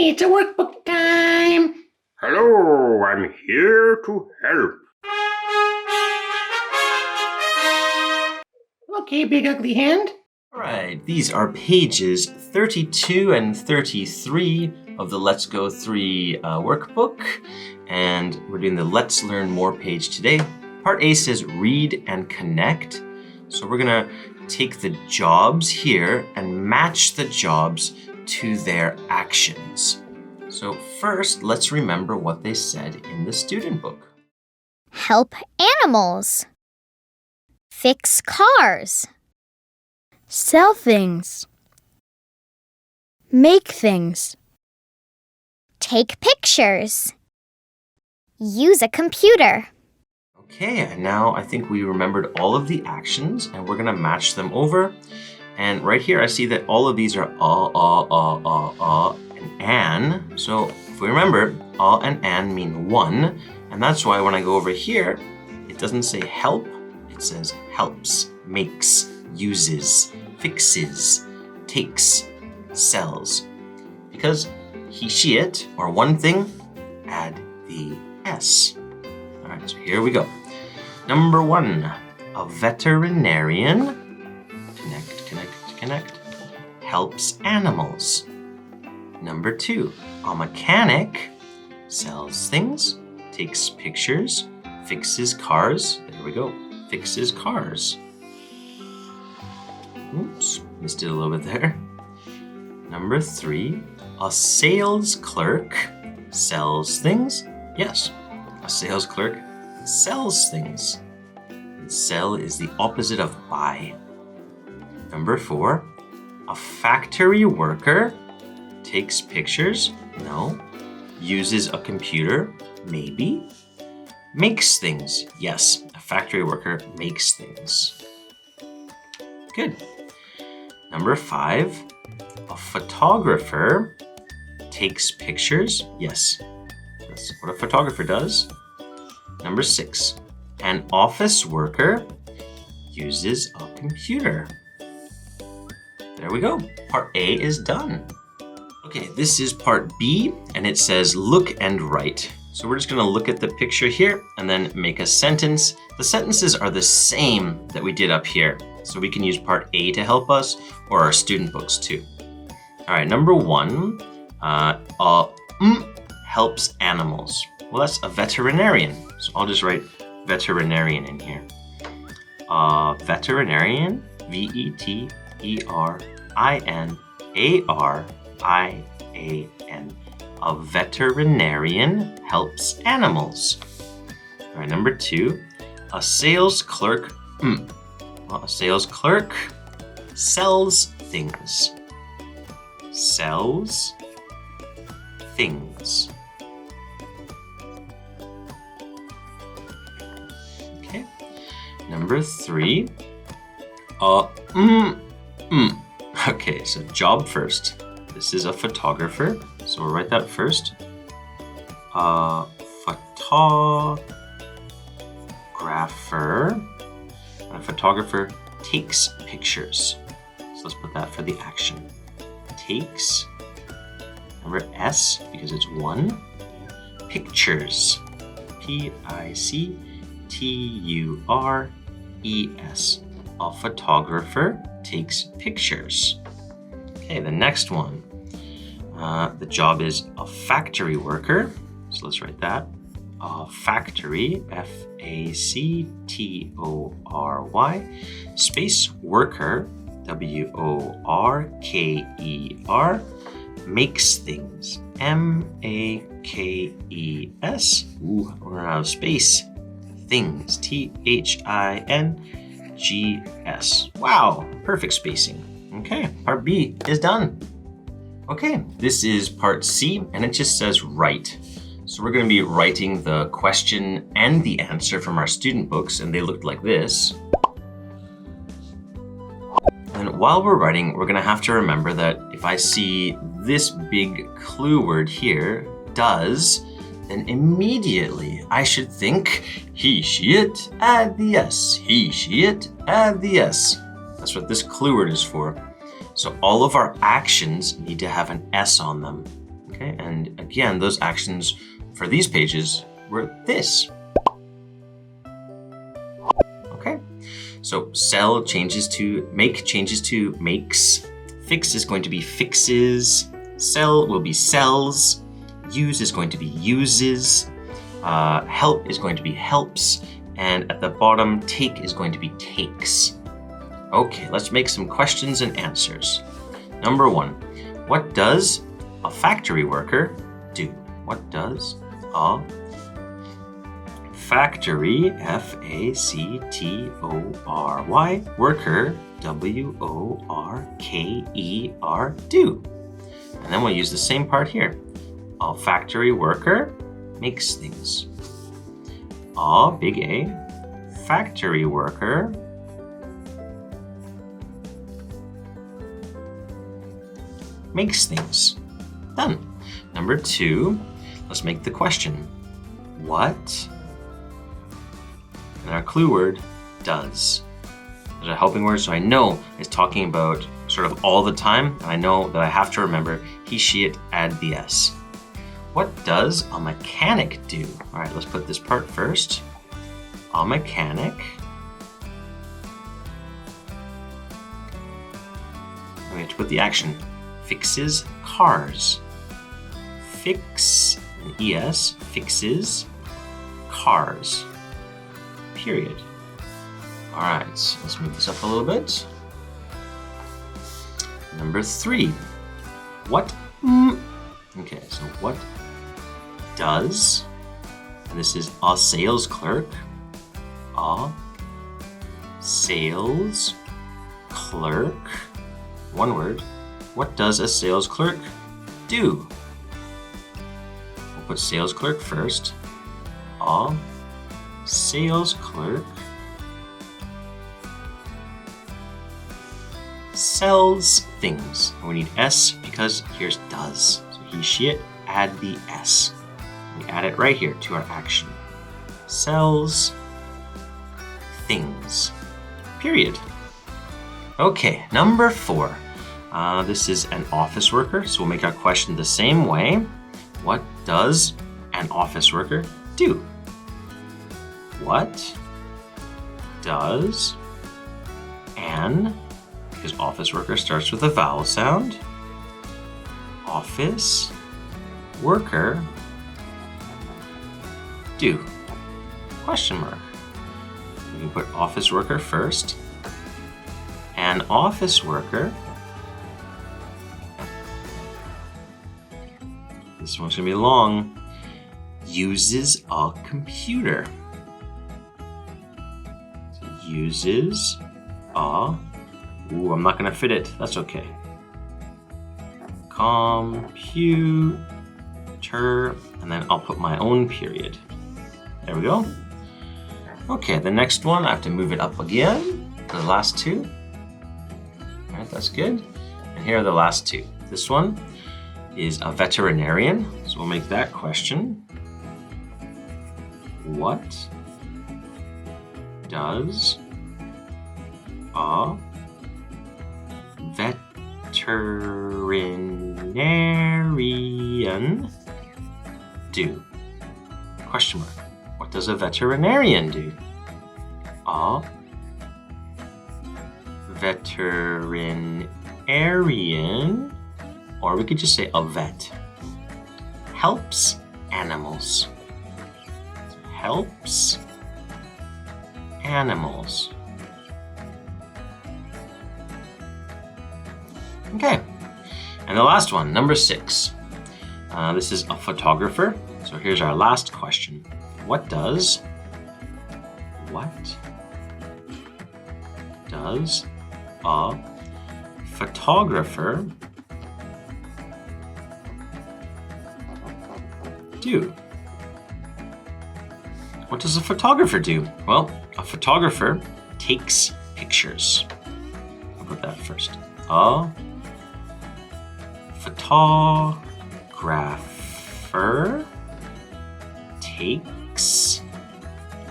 Hey, it's a workbook time! Hello, I'm here to help. Okay, Big Ugly Hand. All right, these are pages 32 and 33 of the Let's Go 3 workbook, and we're doing the Let's Learn More page today. Part A says read and connect. So we're gonna take the jobs here and match the jobs to their actions. So first, let's remember what they said in the student book. Help animals. Fix cars. Sell things. Make things. Take pictures. Use a computer. Okay, and now I think we remembered all of the actions and we're gonna match them over. And right here, I see that all of these are and an. So if we remember, and an mean one. And that's why when I go over here, it doesn't say help, it says helps, makes, uses, fixes, takes, sells. Because he, she, it, or one thing, add the S. All right, so here we go. Number 1, a veterinarian, connect, helps animals. Number 2, a mechanic sells things, takes pictures, fixes cars. There we go, fixes cars. Oops, missed it a little bit there. Number 3, a sales clerk sells things. Yes, a sales clerk sells things. And sell is the opposite of buy. Number 4, a factory worker takes pictures. No. Uses a computer. Maybe. Makes things. Yes, a factory worker makes things. Good. Number 5, a photographer takes pictures. Yes, that's what a photographer does. Number 6, an office worker uses a computer. There we go. Part A is done. Okay, this is part B, and it says look and write. So we're just gonna look at the picture here and then make a sentence. The sentences are the same that we did up here. So we can use part A to help us, or our student books too. All right, number 1, helps animals. Well, that's a veterinarian. So I'll just write veterinarian in here. Veterinarian, veterinarian. A veterinarian helps animals. All right, number 2, a sales clerk. Well, a sales clerk sells things. Sells things. Okay. Number 3, Okay, so job first. This is a photographer, so we'll write that first. Photographer. And a photographer takes pictures. So let's put that for the action. Takes. Remember S, because it's 1. Pictures. Pictures. A photographer takes pictures. Okay, the next one. The job is a factory worker. So let's write that. A factory, F-A-C-T-O-R-Y, space worker, W-O-R-K-E-R, makes things, M-A-K-E-S. Ooh, we're out of space. Things, T-H-I-N-G-S. Wow, perfect spacing. Okay, part B is done. Okay, this is part C, and it just says write. So we're going to be writing the question and the answer from our student books, and they looked like this. And while we're writing, we're going to have to remember that if I see this big clue word here, does, then immediately I should think he, she, it, add the S. He, she, it, add the S. That's what this clue word is for. So all of our actions need to have an S on them. Okay, and again, those actions for these pages were this. Okay, so sell changes to make, changes to makes. Fix is going to be fixes. Sell will be sells. Use is going to be uses. Help is going to be helps. And at the bottom, take is going to be takes. Okay, let's make some questions and answers. Number 1, what does a factory worker do? What does a factory, F-A-C-T-O-R-Y, worker, W-O-R-K-E-R, do? And then we'll use the same part here. A factory worker makes things. A, big A, factory worker makes things. Done. Number 2, let's make the question. What? And our clue word, does. There's a helping word, so I know it's talking about sort of all the time, and I know that I have to remember he, she, it, add the S. What does a mechanic do? All right, let's put this part first. A mechanic. We have to put the action. Fixes cars. Fix, an ES, fixes cars. Period. All right, so let's move this up a little bit. Number 3, what? Okay, so what does, and this is a sales clerk, a sales clerk, one word. What does a sales clerk do? We'll put sales clerk first. A sales clerk sells things. And we need S because here's does. So he, she, it, add the S. We add it right here to our action. Sells things. Period. Okay, number 4. This is an office worker, so we'll make our question the same way. What does an office worker do? What does an, because office worker starts with a vowel sound, office worker do? Question mark. We can put office worker first. An office worker, this one's gonna be long, uses a computer. So uses a, ooh, I'm not gonna fit it, that's okay. Computer, and then I'll put my own period. There we go. Okay, the next one, I have to move it up again, the last 2. All right, that's good. And here are the last 2. This one is a veterinarian, so we'll make that question. What does a veterinarian do? Question mark. What does a veterinarian do? A veterinarian, or we could just say a vet, helps animals. Helps animals. Okay, and the last one, number 6. This is a photographer. So here's our last question. What does a photographer do? What does a photographer do? Well, a photographer takes pictures. I'll put that first. A photographer takes,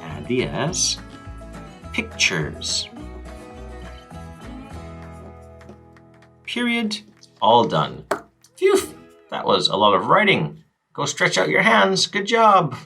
add the S, pictures. Period. All done. Phew. That was a lot of writing. Go stretch out your hands. Good job.